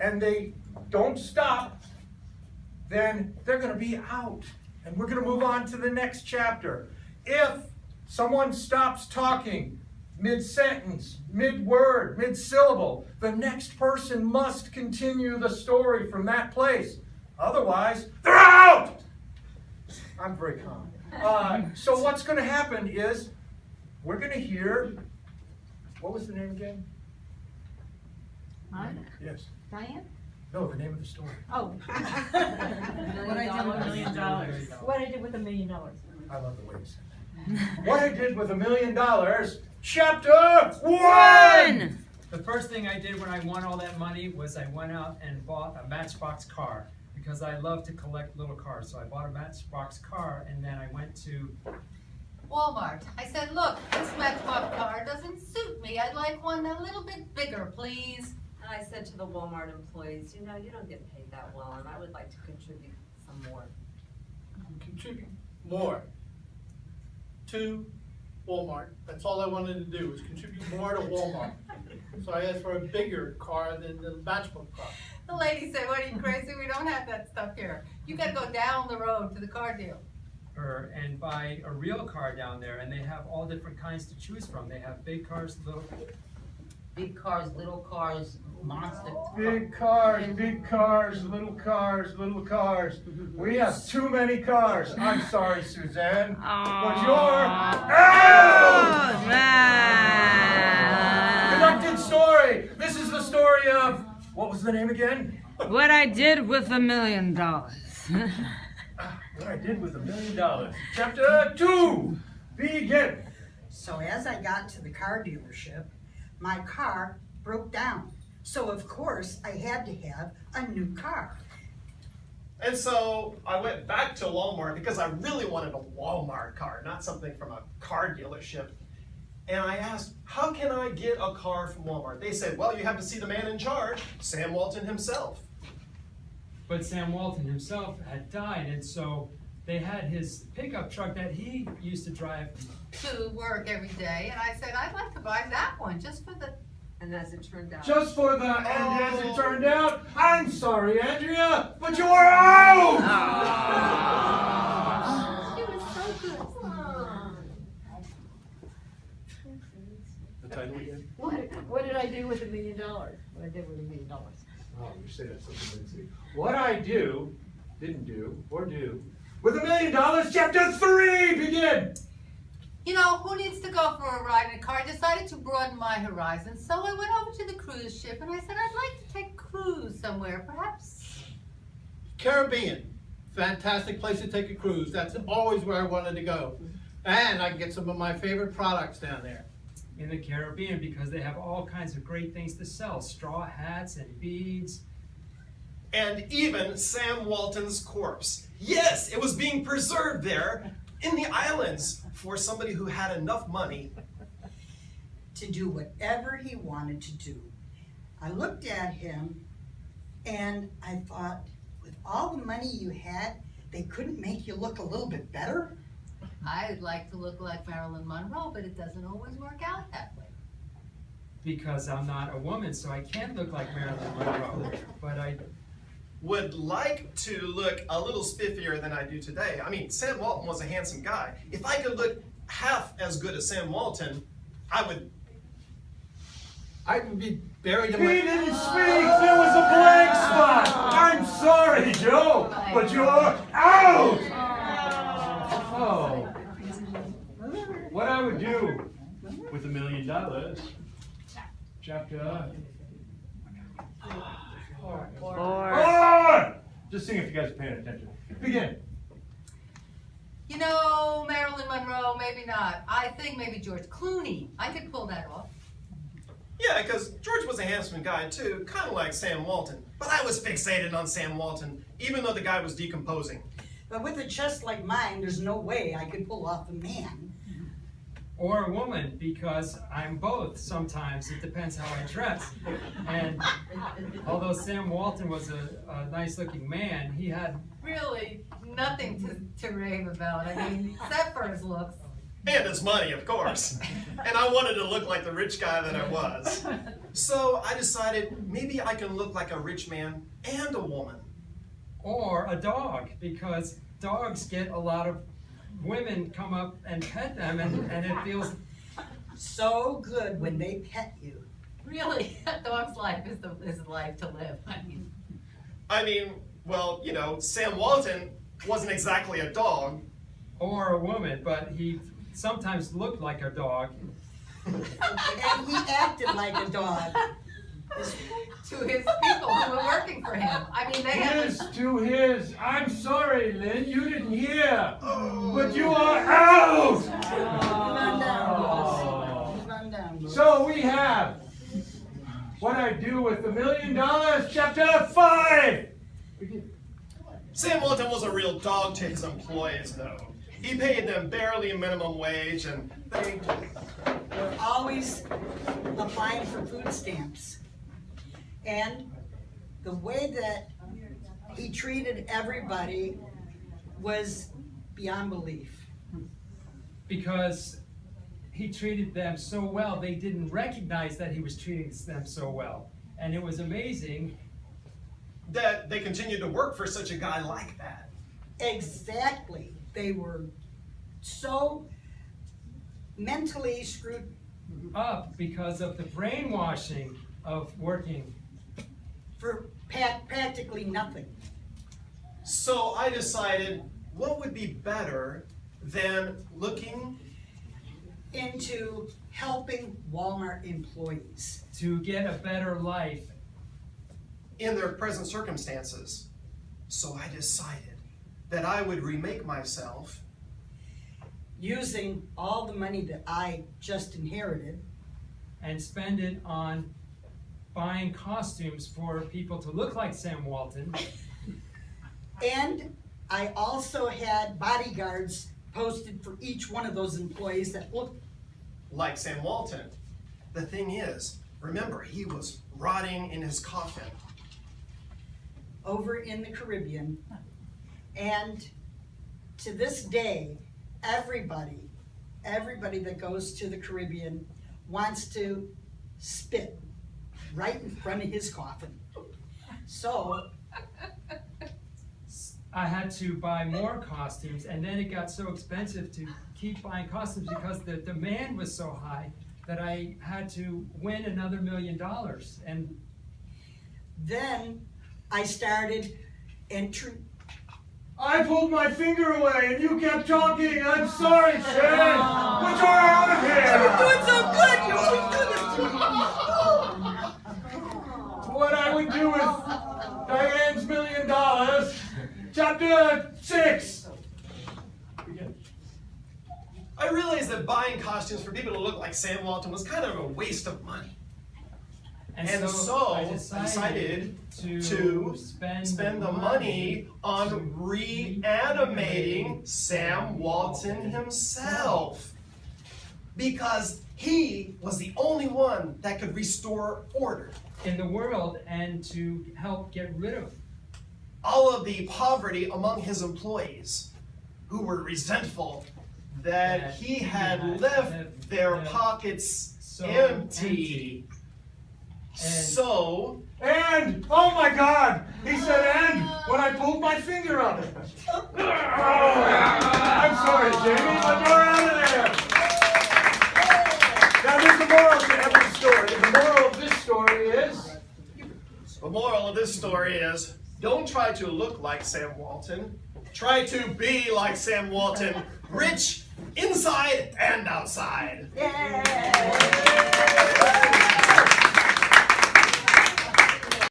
and they don't stop, then they're going to be out. And we're going to move on to the next chapter. If someone stops talking mid-sentence, mid-word, mid-syllable, the next person must continue the story from that place. Otherwise, they're out! I'm very calm. So what's going to happen is we're going to hear, what was the name again? Mine? Yes. Diane? No, the name of the story. Oh. What I did with $1 million. What I did with $1 million. I love the way you said that. What I did with $1 million, chapter 1! The first thing I did when I won all that money was I went out and bought a Matchbox car because I love to collect little cars. So I bought a Matchbox car and then I went to Walmart. I said, look, this Matchbox car doesn't suit me. I'd like one a little bit bigger, please. And I said to the Walmart employees, you know, you don't get paid that well, and I would like to contribute some more. Contribute more to Walmart. That's all I wanted to do, was contribute more to Walmart. So I asked for a bigger car than the Matchbook car. The lady said, what are you crazy? We don't have that stuff here. You gotta go down the road to the car deal. her and buy a real car down there, and they have all different kinds to choose from. They have big cars, little. Big cars, little cars, monster. Big cars, little cars, little cars. We have too many cars. I'm sorry, Suzanne. But you're out! Conducted story. This is the story of, what was the name again? What I did with $1 million. What I did with $1 million. Chapter 2. Begin. So as I got to the car dealership, my car broke down. So of course I had to have a new car. And so I went back to Walmart because I really wanted a Walmart car, not something from a car dealership. And I asked, how can I get a car from Walmart? They said, well, you have to see the man in charge, Sam Walton himself. But Sam Walton himself had died, and so they had his pickup truck that he used to drive To work every day, and I said, I'd like to buy that one, just for the... And as it turned out. Just for the, and as it turned out, I'm sorry, Andrea, but you're out! She was so good. The title again? What did I do with $1 million? What I did with $1 million. Oh, you say that so convincingly. What I do, didn't do, or do, with $1 million, chapter 3, begin! You know, who needs to go for a ride in a car? I decided to broaden my horizons, so I went over to the cruise ship and I said, I'd like to take a cruise somewhere, perhaps. Caribbean, fantastic place to take a cruise. That's always where I wanted to go. And I can get some of my favorite products down there. in the Caribbean because they have all kinds of great things to sell. Straw hats and beads. And even Sam Walton's corpse. Yes, it was being preserved there in the islands for somebody who had enough money to do whatever he wanted to do. I looked at him and I thought, with all the money you had, they couldn't make you look a little bit better? I'd like to look like Marilyn Monroe, but it doesn't always work out that way. Because I'm not a woman, so I can't look like Marilyn Monroe. But I would like to look a little spiffier than I do today. I mean, Sam Walton was a handsome guy. If I could look half as good as Sam Walton, I would be buried in He my... didn't speak! There was a blank spot! I'm sorry, Joe, but you're out! Oh. What I would do with $1 million, chapter 4. Just seeing if you guys are paying attention. Begin. You know, Marilyn Monroe, maybe not. I think maybe George Clooney. I could pull that off. Yeah, because George was a handsome guy too, kind of like Sam Walton. But I was fixated on Sam Walton, even though the guy was decomposing. But with a chest like mine, there's no way I could pull off a man. or a woman, because I'm both sometimes. It depends how I dress. And although Sam Walton was a nice-looking man, he had Really, nothing to rave about. I mean, except for his looks. And his money, of course. And I wanted to look like the rich guy that I was. So I decided maybe I can look like a rich man and a woman. Or a dog, because dogs get a lot of women come up and pet them, and it feels So good when they pet you. Really, a dog's life is the life to live. I mean, well, you know, Sam Walton wasn't exactly a dog. or a woman, but he sometimes looked like a dog. And he acted like a dog. To his people who were working for him. I mean, they had. His to his. I'm sorry, Lynn, you didn't hear. But you are out! Move on down, boss. Move on down, boss. So we have What I Do with $1 Million, Chapter 5. Sam Walton was a real dog to his employees, though. He paid them barely minimum wage, and they We're always applying for food stamps. And the way that he treated everybody was beyond belief. Because he treated them so well, they didn't recognize that he was treating them so well. And it was amazing. that they continued to work for such a guy like that. Exactly. They were so mentally screwed. Up because of the brainwashing of working. For practically nothing. So I decided what would be better than looking Into helping Walmart employees. To get a better life. in their present circumstances. So I decided that I would remake myself Using all the money that I just inherited. And spend it on buying costumes for people to look like Sam Walton. And I also had bodyguards posted for each one of those employees that looked. like Sam Walton. The thing is, remember, he was rotting in his coffin. Over in the Caribbean. And to this day, everybody that goes to the Caribbean wants to spit right in front of his coffin. So, I had to buy more costumes, and then it got so expensive to keep buying costumes because the demand was so high that I had to win another $1 million. And then I started entering. I pulled my finger away and you kept talking. I'm sorry, Sharon. But you're out of here. Doing so good! You always do this to me! What I would do with Diane's $1 million, Chapter 6. I realized that buying costumes for people to look like Sam Walton was kind of a waste of money. And so I decided to spend the money on reanimating Sam Walton himself. Because he was the only one that could restore order. in the world, and to help get rid of All of the poverty among his employees, who were resentful that he had left their pockets so empty. So, And, oh my God, he said and when I pulled my finger up. I'm sorry, Jamie, but you're out of there. Now there's a moral to every story. The moral of this story is, the moral of this story is, don't try to look like Sam Walton. Try to be like Sam Walton, rich inside and outside. Yay!